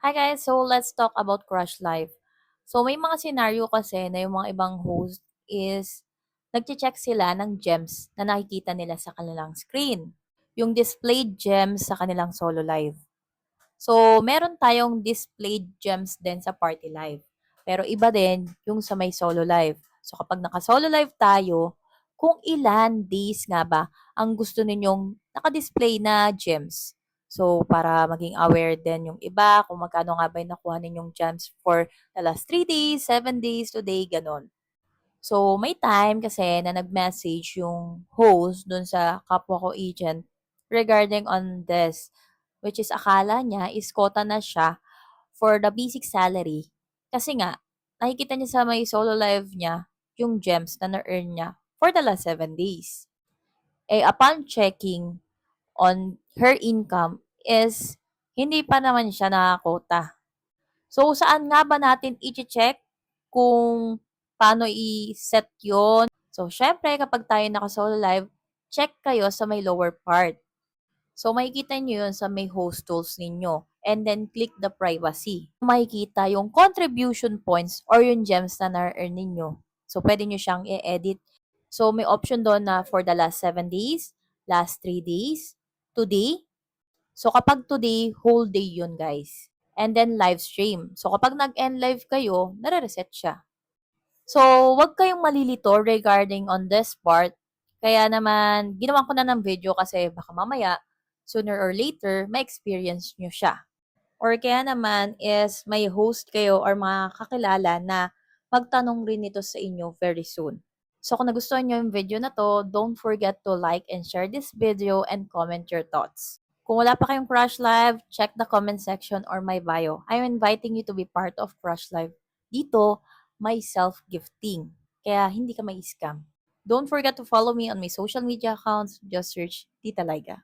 Hi guys, so let's talk about crush life. So may mga scenario kasi na yung mga ibang host is nagche-check sila ng gems na nakikita nila sa kanilang screen. Yung displayed gems sa kanilang solo live. So meron tayong displayed gems din sa party live. Pero iba din yung sa may solo live. So kapag naka-solo live tayo, kung ilan days nga ba ang gusto ninyong naka-display na gems. So, para maging aware din yung iba kung magkano nga ba yung nakuha ninyong gems for the last 3 days, 7 days, today, ganon. So, may time kasi na nag-message yung host dun sa kapwa ko agent regarding on this, which is akala niya is quota na siya for the basic salary. Kasi nga, nakikita niya sa may solo live niya yung gems na na-earn niya for the last 7 days. Eh, upon checking on her income is hindi pa naman siya nakakota. So, saan nga ba natin i-check kung paano i-set yon? So, syempre, kapag tayo naka-solo live, check kayo sa may lower part. So, makikita nyo yun sa may host tools ninyo. And then, click the privacy. Makikita yung contribution points or yung gems na na-earn ninyo. So, pwede nyo siyang i-edit. So, may option doon na for the last 7 days, last 3 days, today. So, kapag today, whole day yun, guys. And then, live stream. So, kapag nag-end live kayo, nare-reset siya. So, wag kayong malilito regarding on this part. Kaya naman, ginawa ko na ng video kasi baka mamaya, sooner or later, ma-experience nyo siya. Or kaya naman is may host kayo or mga kakilala na magtanong rin ito sa inyo very soon. So kung nagustuhan nyo yung video na to, don't forget to like and share this video and comment your thoughts. Kung wala pa kayong Crush Live, check the comment section or my bio. I'm inviting you to be part of Crush Live. Dito, may self-gifting. Kaya hindi ka may scam. Don't forget to follow me on my social media accounts. Just search Tita Liga.